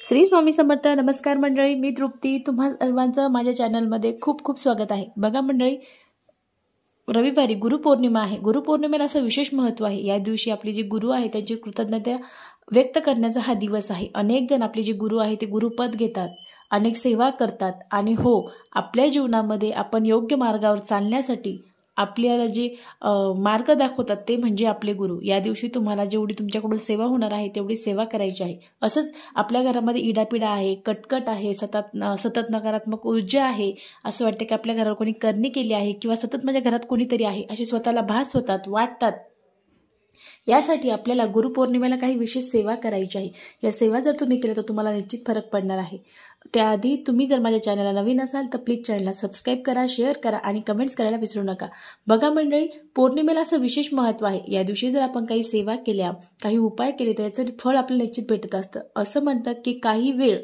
श्री स्वामी समर्थ. नमस्कार मंडळी, मी तृप्ती. तुम्हा सर्वांचं माझ्या चॅनलमध्ये खूप खूप स्वागत आहे. बघा मंडळी, रविवारी गुरुपौर्णिमा आहे. गुरुपौर्णिमेला असं विशेष महत्त्व आहे. या दिवशी आपले जे गुरु आहे त्यांची कृतज्ञता व्यक्त करण्याचा हा दिवस आहे. अनेक जण आपले जे गुरु आहे ते गुरुपद घेतात, अनेक सेवा करतात आणि हो, आपल्या जीवनामध्ये आपण योग्य मार्गावर चालण्यासाठी आपल्याला जे मार्ग दाखवतात ते म्हणजे आपले गुरु. या दिवशी तुम्हाला जेवढी तुमच्याकडून सेवा होणार आहे तेवढी सेवा करायची आहे. असंच आपल्या घरामध्ये इडापिडा आहे, कटकट आहे, सतत नकारात्मक ऊर्जा आहे, असं वाटतं की आपल्या घरावर कोणी करणी केली आहे किंवा सतत माझ्या घरात कोणीतरी आहे असे स्वतःला भास होतात, वाटतात. यासाठी आपल्याला गुरुपौर्णिमेला काही विशेष सेवा करायची आहे. या सेवा जर तुम्ही केल्या तर तुम्हाला निश्चित फरक पडणार आहे. त्याआधी तुम्ही जर माझ्या चॅनलला नवीन असाल तर प्लीज चॅनलला सबस्क्राईब करा, शेअर करा आणि कमेंट्स करायला विसरू नका. बघा मंडळी, पौर्णिमेला असं विशेष महत्त्व आहे. या दिवशी जर आपण काही सेवा केल्या, काही उपाय केले तर याचं फळ आपल्याला निश्चित भेटत असतं. असं म्हणतात की काही वेळ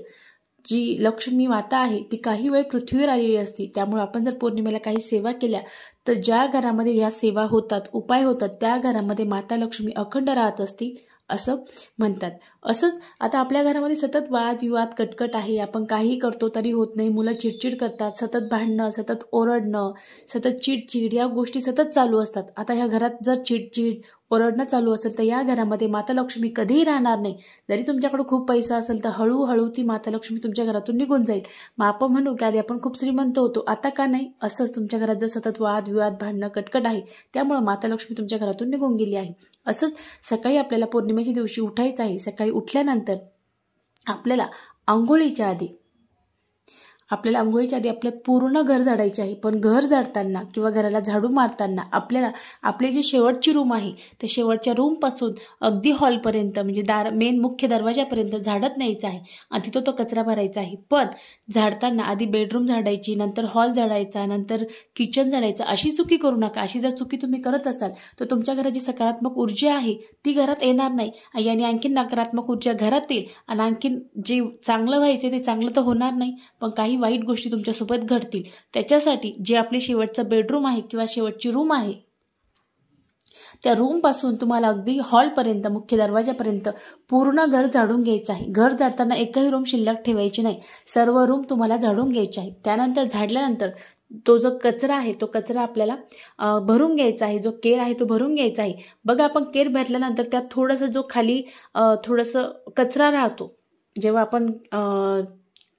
जी लक्ष्मी माता आहे ती काही वेळ पृथ्वीवर आलेली असते. त्यामुळे आपण जर पौर्णिमेला काही सेवा केल्या तर ज्या घरामध्ये या सेवा होतात, उपाय होतात, त्या घरामध्ये माता लक्ष्मी अखंड राहत असते असं म्हणतात. असंच आता आपल्या घरामध्ये सतत वादविवाद, कटकट आहे. आपण काही करतो तरी होत नाही. मुलं चिडचिड करतात, सतत भांडणं, सतत ओरडणं, सतत चिडचिड, या गोष्टी सतत चालू असतात. आता ह्या घरात जर चिडचिड, ओरडणं चालू असेल तर या घरामध्ये माता लक्ष्मी कधीही राहणार नाही. जरी तुमच्याकडे खूप पैसा असेल तर हळूहळू ती माता लक्ष्मी तुमच्या घरातून निघून जाईल. मग आपण म्हणू की आधी आपण खूप श्रीमंत होतो, आता का नाही? असंच तुमच्या घरात जर सतत वादविवाद, भांडणं, कटकट आहे त्यामुळं माता लक्ष्मी तुमच्या घरातून निघून गेली आहे. असंच सकाळी आपल्याला पौर्णिमेच्या दिवशी उठायचं आहे. सकाळी उठल्यानंतर आपल्याला आंघोळीच्या आधी आपलं पूर्ण घर झाडायचे आहे. पण घर झाडताना किंवा घराला झाडू मारताना आपल्याला आपले जे शेवटची रूम आहे त्या शेवटच्या रूमपासून अगदी हॉलपर्यंत म्हणजे मेन मुख्य दरवाजापर्यंत झाडत न्यायचं आहे आणि तिथं तो कचरा भरायचा आहे. पण झाडताना आधी बेडरूम झाडायची, नंतर हॉल झाडायचा, नंतर किचन झाडायचं. अशी चुकी करू नका. अशी जर चुकी तुम्ही करत असाल तर तुमच्या घराची सकारात्मक ऊर्जा आहे ती घरात येणार नाही आणि आणखीन नकारात्मक ऊर्जा घरात येईल आणि आणखीन जे चांगलं व्हायचं ते चांगलं तर होणार नाही, पण काही वाईट गोष्टी तुमच्यासोबत घडतील. त्याच्यासाठी जे आपली शेवटचं बेडरूम आहे किंवा शेवटची रूम आहे त्या रूमपासून तुम्हाला अगदी हॉलपर्यंत, मुख्य दरवाजापर्यंत पूर्ण घर झाडून घ्यायचं आहे. घर झाडताना एकही रूम शिल्लक ठेवायची नाही. सर्व रूम तुम्हाला झाडून घ्यायचे आहे. त्यानंतर झाडल्यानंतर तो जो कचरा आहे तो कचरा आपल्याला भरून घ्यायचा आहे. जो केर आहे तो भरून घ्यायचा आहे. बघा, आपण केर भरल्यानंतर त्यात थोडंसं जो खाली थोडंसं कचरा राहतो. जेव्हा आपण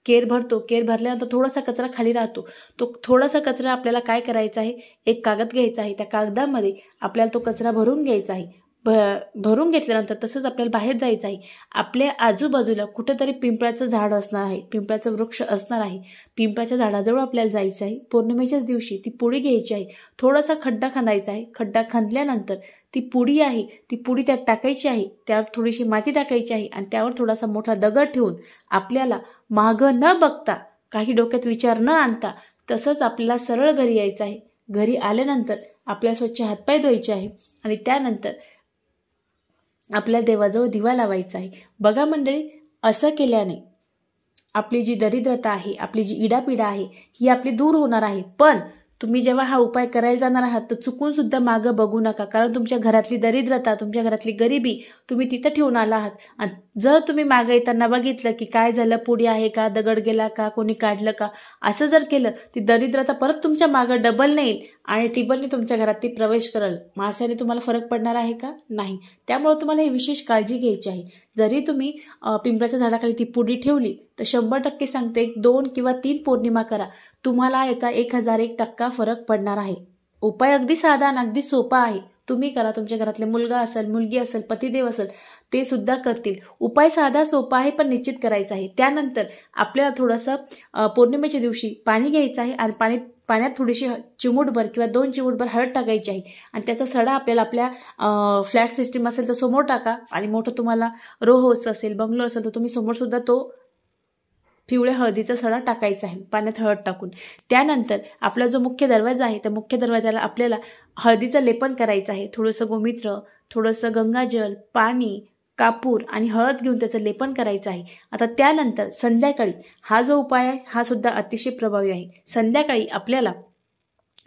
केर भरतो, केर भरल्यानंतर थोडासा कचरा खाली राहतो. तो थोडासा कचरा आपल्याला काय करायचा आहे, एक कागद घ्यायचा आहे. त्या कागदामध्ये आपल्याला तो कचरा भरून घ्यायचा आहे. भरून घेतल्यानंतर तसंच आपल्याला बाहेर जायचं आहे. आपल्या आजूबाजूला कुठेतरी पिंपळाचं झाड असणार आहे, पिंपळाचं वृक्ष असणार आहे. पिंपळाच्या झाडाजवळ आपल्याला जायचं आहे. पौर्णिमेच्याच दिवशी ती पुडी घ्यायची आहे. थोडासा खड्डा खणायचा आहे. खड्डा खणल्यानंतर ती पुडी आहे ती पुडी त्यात टाकायची आहे. त्यावर थोडीशी माती टाकायची आहे आणि त्यावर थोडासा मोठा दगड ठेवून आपल्याला मागं न बघता, काही डोक्यात विचार न आणता तसंच आपल्याला सरळ घरी यायचं आहे. घरी आल्यानंतर आपल्याला स्वच्छ हातपाय धुवायचे आहे आणि त्यानंतर आपल्याला देवाजवळ दिवा लावायचा आहे. बघा मंडळी, असं केल्याने आपली जी दरिद्रता आहे, आपली जी इडापिडा आहे ही आपली दूर होणार आहे. पण तुम्ही जेव्हा हा उपाय करायला जाणार आहात तर चुकून सुद्धा मागं बघू नका, कारण तुमच्या घरातली दरिद्रता, तुमच्या घरातली गरिबी तुम्ही तिथं ठेवून आला आहात. आणि जर तुम्ही मागं येताना बघितलं की काय झालं, पुडी आहे का, दगड गेला का, कोणी काढलं का, असं जर केलं ती दरिद्रता परत तुमच्या मागं डबल नाही आणि टिबलने तुमच्या घरात ती प्रवेश करेल. मास्याने तुम्हाला फरक पडणार आहे का? नाही. त्यामुळे तुम्हाला ही विशेष काळजी घ्यायची आहे. जरी तुम्ही पिंपळाच्या झाडाखाली ती पुडी ठेवली तर 100% सांगते 2 किंवा 3 पौर्णिमा करा, तुम्हाला याचा 1001% फरक पडणार आहे. उपाय अगदी साधा आणि अगदी सोपा आहे. तुम्ही करा. तुमच्या घरातले मुलगा असेल, मुलगी असेल, पतिदेव असेल ते सुद्धा करतील. उपाय साधा सोपा आहे पण निश्चित करायचा आहे. त्यानंतर आपल्याला थोडंसं पौर्णिमेच्या दिवशी पाणी घ्यायचं आहे आणि पाण्यात थोडीशी चिमूटभर किंवा 2 चिमूटभर हळद टाकायची आहे आणि त्याचा सडा आपल्याला आपल्या फ्लॅट सिस्टीम असेल तर समोर टाका आणि मोठं तुम्हाला रो हाऊस असेल, बंगलो असेल तर तुम्ही समोरसुद्धा तो पिवळ्या हळदीचा सडा टाकायचा आहे पाण्यात हळद टाकून. त्यानंतर आपला जो मुख्य दरवाजा आहे त्या मुख्य दरवाजाला आपल्याला हळदीचं लेपन करायचं आहे. थोडंसं गोमित्र, थोडंसं गंगाजल, पाणी, कापूर आणि हळद घेऊन त्याचं लेपन करायचं आहे. आता त्यानंतर संध्याकाळी हा जो उपाय आहे हा सुद्धा अतिशय प्रभावी आहे. संध्याकाळी आपल्याला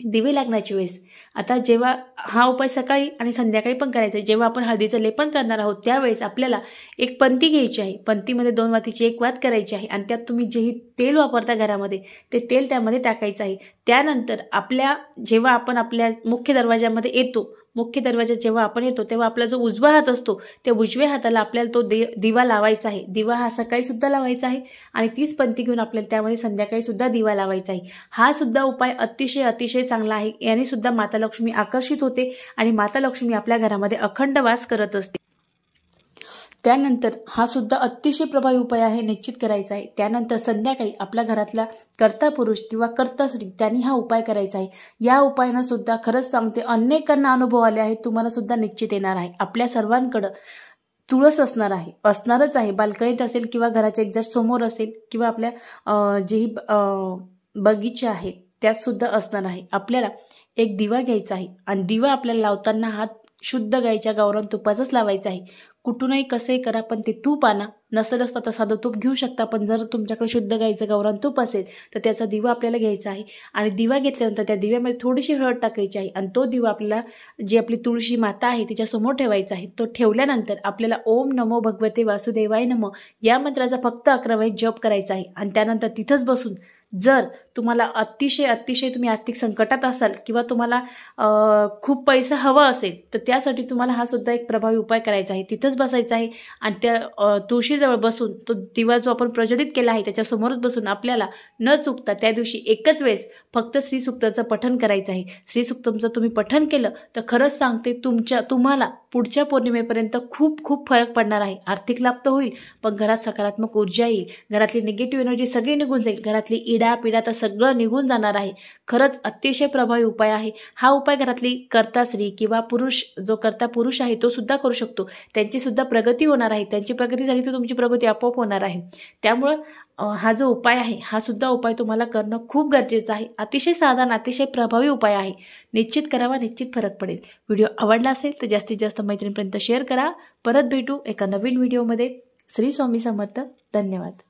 दिवे लागण्याची वेळेस, आता जेव्हा हा उपाय सकाळी आणि संध्याकाळी पण करायचा आहे। जेव्हा आपण हळदीचं लेपन करणार आहोत त्यावेळेस आपल्याला एक पंती घ्यायची आहे। पंतीमध्ये 2 वातीची 1 वात करायची आहे आणि त्यात तुम्ही जेही तेल वापरता घरामध्ये ते तेल त्यामध्ये टाकायचं आहे। त्यानंतर जेव्हा आपण आपल्या मुख्य दरवाजामध्ये येतो, मुख्य दरवाजात जेव्हा आपण येतो तेव्हा आपला जो उजवा हात असतो त्या उजव्या हाताला आपल्याला तो दिवा लावायचा आहे। दिवा हा सकाळी सुद्धा लावायचा आहे आणि तीच पंती घेऊन आपल्याला त्यामध्ये संध्याकाळी सुद्धा दिवा लावायचा आहे। हा सुद्धा उपाय अतिशय चांगला आहे। याने सुद्धा माता लक्ष्मी आकर्षित होते आणि माता लक्ष्मी आपल्या घरामध्ये अखंड वास करत असते। त्यानंतर हा सुद्धा अतिशय प्रभावी उपाय आहे, निश्चित करायचा आहे। त्यानंतर संध्याकाळी आपल्या घरातला कर्ता पुरुष किंवा कर्ता स्त्री त्यांनी हा उपाय करायचा आहे। या उपायानं सुद्धा खरंच सांगते अनेकांना अनुभव आले आहेत, तुम्हाला सुद्धा निश्चित येणार आहे। आपल्या सर्वांकडे तुळस असणारच आहे, बाल्कनीत असेल किंवा घराच्या एक्झॅक्ट समोर असेल किंवा आपल्या जेही बगीचा आहे त्यात सुद्धा असणार आहे। आपल्याला एक दिवा घ्यायचा आहे आणि दिवा आपल्याला लावताना हात शुद्ध गाईच्या गावरान तुपाचाच लावायचा आहे। कुठूनही कसंही करा पण ते तूप आणा, नसेल असता तर साधं तूप घेऊ शकता, पण जर तुमच्याकडे शुद्ध गाईचं गावरान तूप असेल तर त्याचा दिवा आपल्याला घ्यायचा आहे आणि दिवा घेतल्यानंतर त्या दिव्यामध्ये थोडीशी हळद टाकायची आहे आणि तो दिवा आपल्याला जी आपली तुळशी माता आहे तिच्यासमोर ठेवायचा आहे। तो ठेवल्यानंतर आपल्याला ओम नमो भगवते वासुदेवाय नमः या मंत्राचा फक्त 11 वेळेस जप करायचा आहे आणि त्यानंतर तिथंच बसून जर तुम्हाला अतिशय तुम्ही आर्थिक संकटात असाल किंवा तुम्हाला खूप पैसा हवा असेल तर त्यासाठी तुम्हाला हा सुद्धा एक प्रभावी उपाय करायचा आहे। तिथंच बसायचं आहे आणि त्या तुळशीजवळ बसून तो दिवा जो आपण प्रज्वलित केला आहे त्याच्यासमोरच बसून आपल्याला न चुकता त्या दिवशी एकच वेळेस फक्त श्रीसूक्ताचं पठण करायचं आहे। श्रीसूक्तमचं तुम्ही पठण केलं तर खरंच सांगते तुम्हाला पुढच्या पौर्णिमेपर्यंत खूप फरक पडणार आहे। आर्थिक लाभ तर होईल पण घरात सकारात्मक ऊर्जा येईल, घरातली निगेटिव्ह एनर्जी सगळी निघून जाईल, घरातली इडा तर सगळं निघून जाणार आहे। खरंच अतिशय प्रभावी उपाय आहे हा उपाय। घरातली कर्ता स्त्री किंवा पुरुष जो कर्ता पुरुष आहे तो सुद्धा करू शकतो, त्यांची सुद्धा प्रगती होणार आहे। त्यांची प्रगती झाली तर तुमची प्रगती आपोआप होणार आहे। त्यामुळे हा जो उपाय आहे हा सुद्धा उपाय तुम्हाला करणं खूप गरजेचं आहे। अतिशय साधारण अतिशय प्रभावी उपाय आहे, निश्चित करावा, निश्चित फरक पडेल। व्हिडिओ आवडला असेल तर जास्तीत जास्त मैत्रिणींपर्यंत शेअर करा। परत भेटू एका नवीन व्हिडिओमध्ये। श्री स्वामी समर्थ। धन्यवाद।